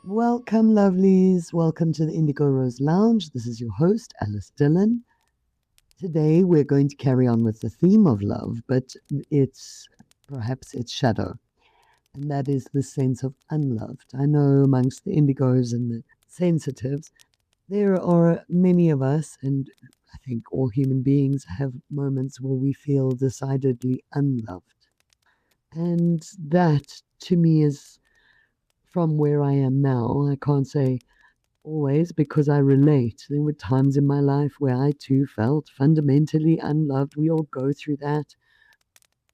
Welcome, lovelies. Welcome to the Indigo Rose Lounge. This is your host, Alyce Dylan. Today, we're going to carry on with the theme of love, but it's perhaps its shadow, and that is the sense of unloved. I know amongst the indigos and the sensitives, there are many of us, and I think all human beings have moments where we feel decidedly unloved. And that, to me, is from where I am now. I can't say always because I relate. There were times in my life where I too felt fundamentally unloved. We all go through that.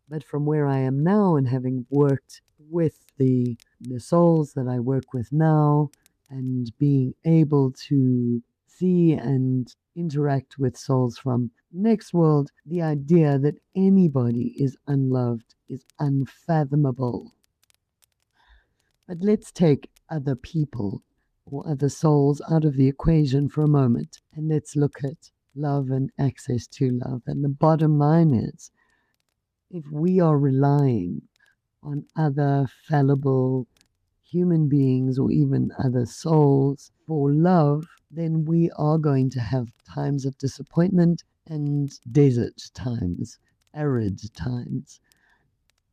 But from where I am now and having worked with the souls that I work with now and being able to see and interact with souls from next world, the idea that anybody is unloved is unfathomable. But let's take other people or other souls out of the equation for a moment and let's look at love and access to love. And the bottom line is if we are relying on other fallible human beings or even other souls for love, then we are going to have times of disappointment and desert times, arid times,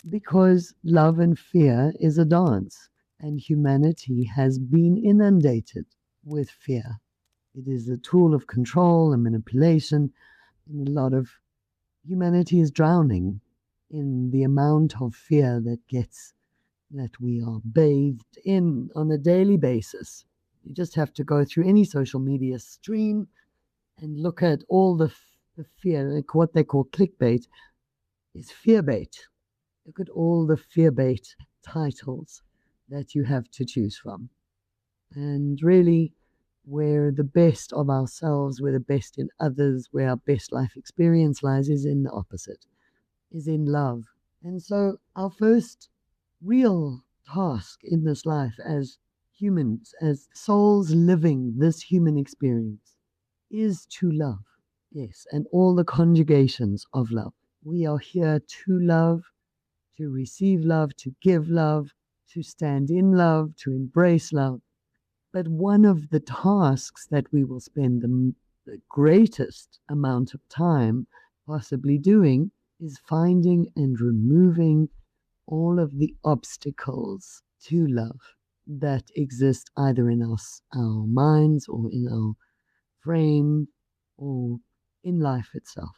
because love and fear is a dance, and humanity has been inundated with fear. It is a tool of control and manipulation, and a lot of humanity is drowning in the amount of fear that we are bathed in on a daily basis. You just have to go through any social media stream and look at all the fear, like what they call clickbait, is fear bait. Look at all the fear bait titles that you have to choose from. And really, where the best of ourselves, where the best in others, where our best life experience lies, is in the opposite, is in love. And so, our first real task in this life as humans, as souls living this human experience, is to love. Yes, and all the conjugations of love. We are here to love, to receive love, to give love, to stand in love, to embrace love. But one of the tasks that we will spend the greatest amount of time possibly doing is finding and removing all of the obstacles to love that exist either in our minds or in our frame or in life itself.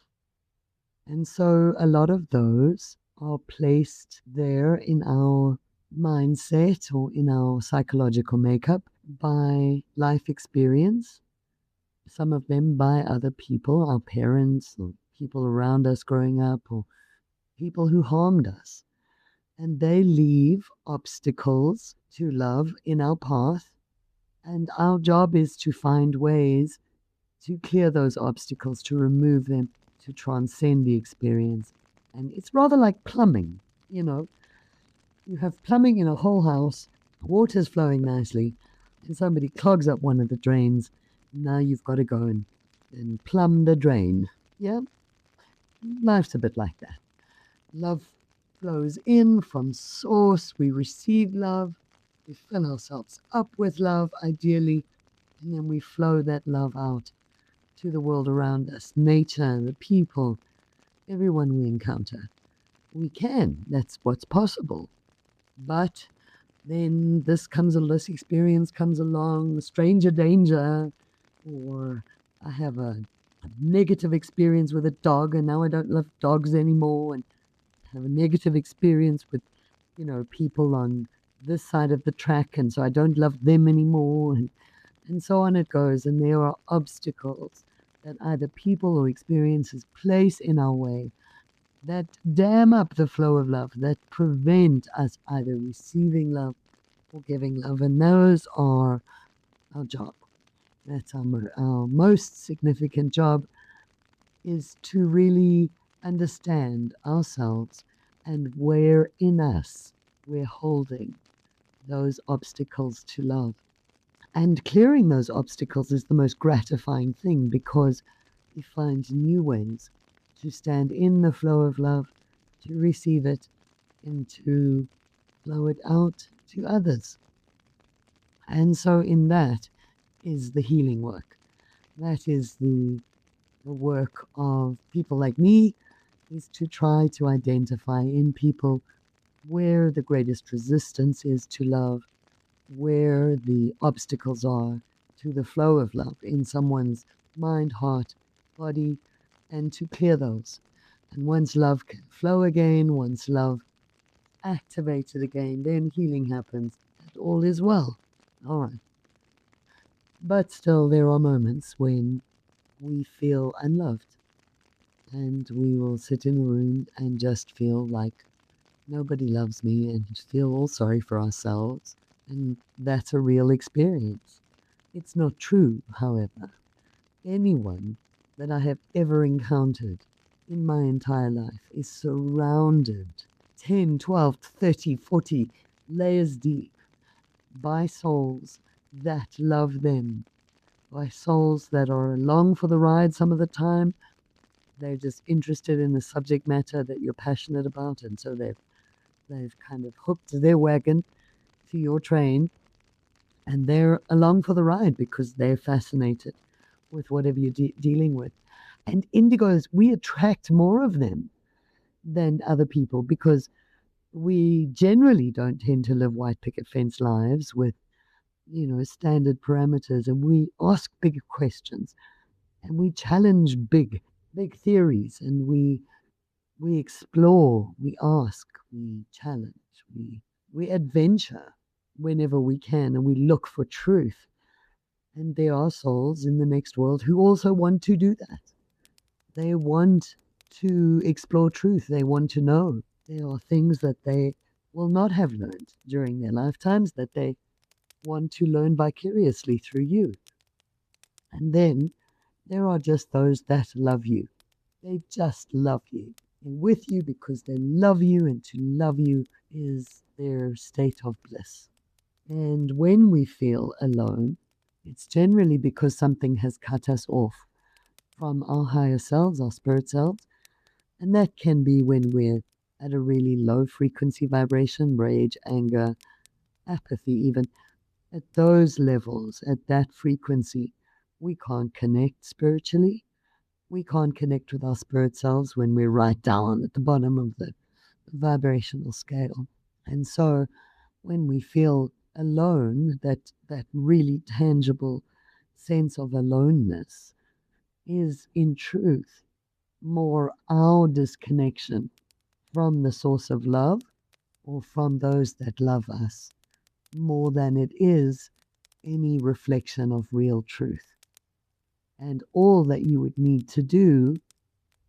And so a lot of those are placed there in our mindset or in our psychological makeup by life experience, some of them by other people, our parents or people around us growing up or people who harmed us. And they leave obstacles to love in our path. And our job is to find ways to clear those obstacles, to remove them, to transcend the experience. And it's rather like plumbing, you know. You have plumbing in a whole house, water's flowing nicely, and somebody clogs up one of the drains. Now you've got to go and plumb the drain. Yeah? Life's a bit like that. Love flows in from source. We receive love. We fill ourselves up with love, ideally, and then we flow that love out to the world around us, nature, the people, everyone we encounter. We can. That's what's possible. But then this experience comes along, stranger danger, or I have a negative experience with a dog and now I don't love dogs anymore, and have a negative experience with, people on this side of the track, and so I don't love them anymore, and so on it goes. And there are obstacles that either people or experiences place in our way that dam up the flow of love, that prevent us either receiving love or giving love. And those are our job. That's our most significant job, is to really understand ourselves and where in us we're holding those obstacles to love. And clearing those obstacles is the most gratifying thing, because we find new ways to stand in the flow of love, to receive it, and to flow it out to others. And so in that is the healing work. That is the work of people like me, is to try to identify in people where the greatest resistance is to love, where the obstacles are to the flow of love in someone's mind, heart, body, and to clear those. And once love can flow again, once love activated again, then healing happens and all is well. All right. But still, there are moments when we feel unloved, and we will sit in a room and just feel like nobody loves me and feel all sorry for ourselves. And that's a real experience. It's not true, however. Anyone that I have ever encountered in my entire life is surrounded 10, 12, 30, 40 layers deep by souls that love them, by souls that are along for the ride some of the time. They're just interested in the subject matter that you're passionate about, and so they've kind of hooked their wagon to your train, and they're along for the ride because they're fascinated with whatever you're dealing with. And indigos, we attract more of them than other people because we generally don't tend to live white picket fence lives with, standard parameters, and we ask big questions, and we challenge big theories, and we explore, we ask, we challenge, we adventure whenever we can, and we look for truth. And there are souls in the next world who also want to do that. They want to explore truth. They want to know. There are things that they will not have learned during their lifetimes that they want to learn vicariously through you. And then there are just those that love you. They just love you. They're with you because they love you, and to love you is their state of bliss. And when we feel alone, it's generally because something has cut us off from our higher selves, our spirit selves. And that can be when we're at a really low frequency vibration, rage, anger, apathy, even. At those levels, at that frequency, we can't connect spiritually. We can't connect with our spirit selves when we're right down at the bottom of the vibrational scale. And so when we feel alone, that really tangible sense of aloneness is in truth more our disconnection from the source of love or from those that love us, more than it is any reflection of real truth. And all that you would need to do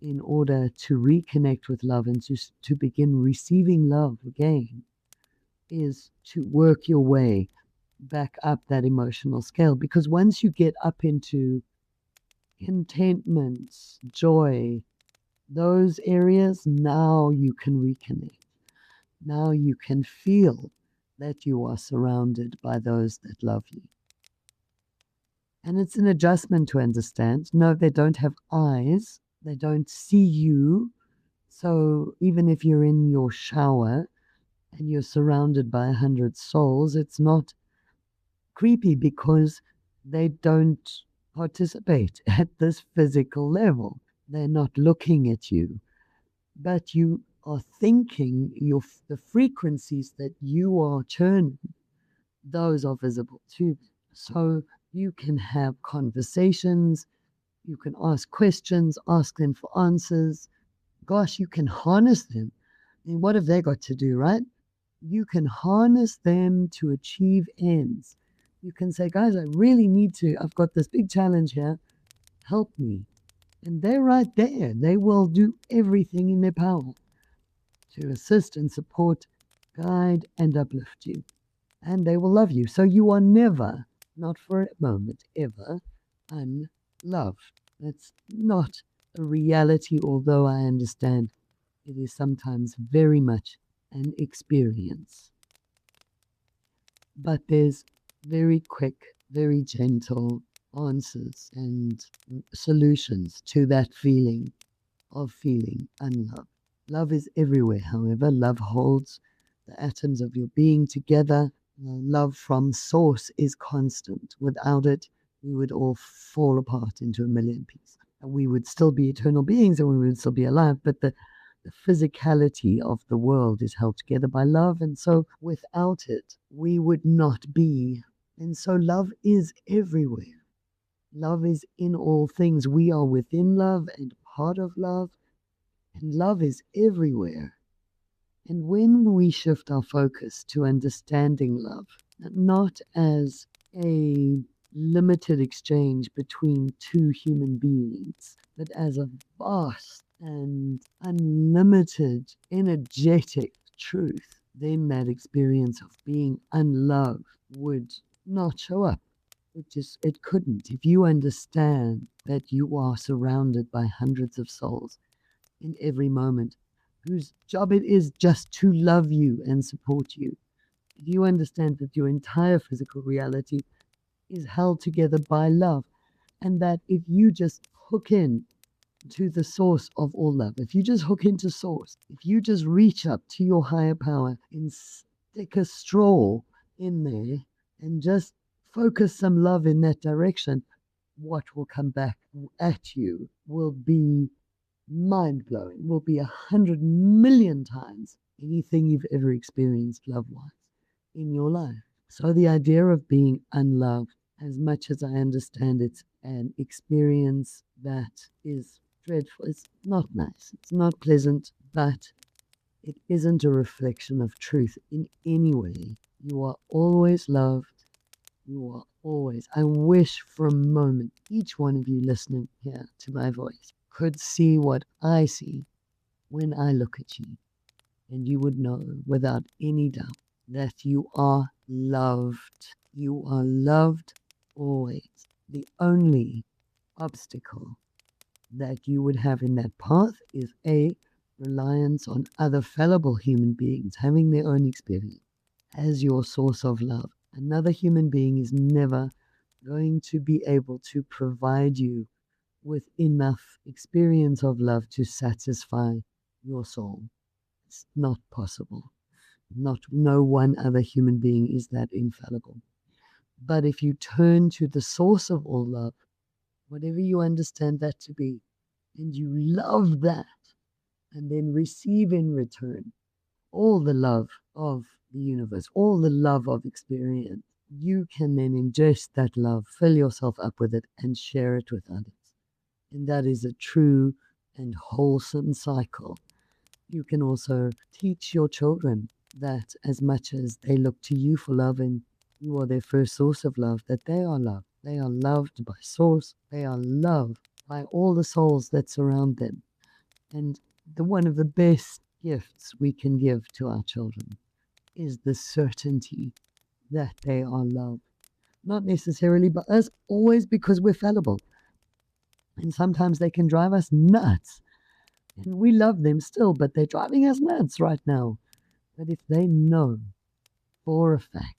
in order to reconnect with love and to begin receiving love again is to work your way back up that emotional scale. Because once you get up into contentment, joy, those areas, now you can reconnect. Now you can feel that you are surrounded by those that love you. And it's an adjustment to understand. No, they don't have eyes. They don't see you. So even if you're in your shower and you're surrounded by 100 souls, it's not creepy because they don't participate at this physical level. They're not looking at you, but you are thinking the frequencies that you are churning, those are visible too. So you can have conversations, you can ask questions, ask them for answers. Gosh, you can harness them. I mean, what have they got to do, right? You can harness them to achieve ends. You can say, guys, I really need to, I've got this big challenge here. Help me. And they're right there. They will do everything in their power to assist and support, guide, and uplift you. And they will love you. So you are never, not for a moment, ever unloved. That's not a reality, although I understand it is sometimes very much an experience. But there's very quick, very gentle answers and solutions to that feeling of feeling unloved. Love is everywhere, however. Love holds the atoms of your being together. Love from source is constant. Without it, we would all fall apart into a million pieces. And we would still be eternal beings and we would still be alive, but the physicality of the world is held together by love. And so without it, we would not be. And so love is everywhere. Love is in all things. We are within love and part of love. And love is everywhere. And when we shift our focus to understanding love, not as a limited exchange between two human beings, but as a vast and unlimited, energetic truth, then that experience of being unloved would not show up. It couldn't. If you understand that you are surrounded by hundreds of souls in every moment, whose job it is just to love you and support you. If you understand that your entire physical reality is held together by love, and that if you just hook in to the source of all love, if you just hook into source, if you just reach up to your higher power and stick a straw in there and just focus some love in that direction, what will come back at you will be mind-blowing, will be 100 million times anything you've ever experienced love-wise in your life. So the idea of being unloved, as much as I understand it's an experience that is dreadful, it's not nice, it's not pleasant, but it isn't a reflection of truth in any way. You are always loved. You are always. I wish for a moment each one of you listening here to my voice could see what I see when I look at you, and you would know without any doubt that you are loved. You are loved always. The only obstacle that you would have in that path is a reliance on other fallible human beings having their own experience as your source of love. Another human being is never going to be able to provide you with enough experience of love to satisfy your soul. It's not possible. No one other human being is that infallible. But if you turn to the source of all love, whatever you understand that to be, and you love that, and then receive in return all the love of the universe, all the love of experience, you can then ingest that love, fill yourself up with it, and share it with others. And that is a true and wholesome cycle. You can also teach your children that as much as they look to you for love and you are their first source of love, that they are loved. They are loved by source. They are loved by all the souls that surround them. And one of the best gifts we can give to our children is the certainty that they are loved. Not necessarily by us, always, because we're fallible. And sometimes they can drive us nuts. And we love them still, but they're driving us nuts right now. But if they know for a fact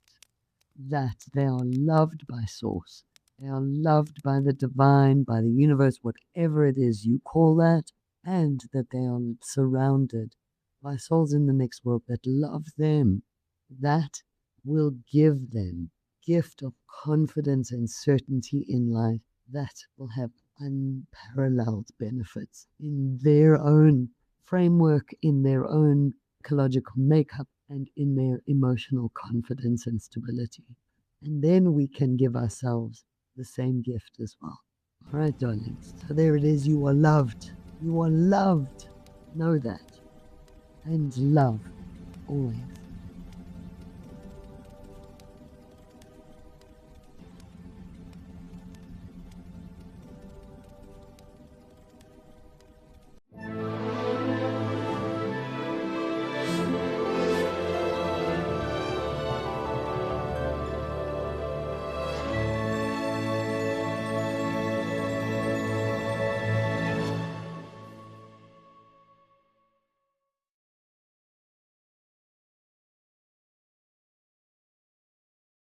that they are loved by Source, they are loved by the divine, by the universe, whatever it is you call that, and that they are surrounded by souls in the next world that love them, that will give them gift of confidence and certainty in life that will have unparalleled benefits in their own framework, in their own ecological makeup, and in their emotional confidence and stability. And then we can give ourselves the same gift as well. All right, darlings. So there it is. You are loved. You are loved. Know that. And love always.